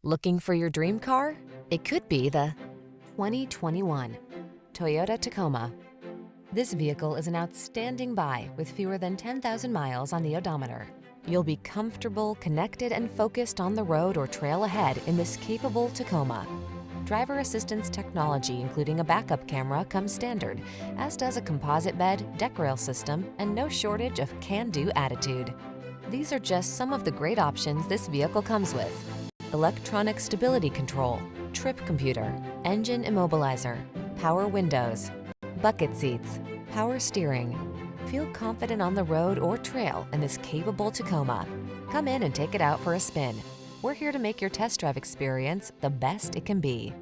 Looking for your dream car? It could be the 2021 Toyota Tacoma. This vehicle is an outstanding buy with fewer than 10,000 miles on the odometer. You'll be comfortable, connected, and focused on the road or trail ahead in this capable Tacoma. Driver assistance technology, including a backup camera, comes standard, as does a composite bed, deck rail system, and no shortage of can-do attitude. These are just some of the great options this vehicle comes with: electronic stability control, trip computer, engine immobilizer, power windows, bucket seats, power steering. Feel confident on the road or trail in this capable Tacoma. Come in and take it out for a spin. We're here to make your test drive experience the best it can be.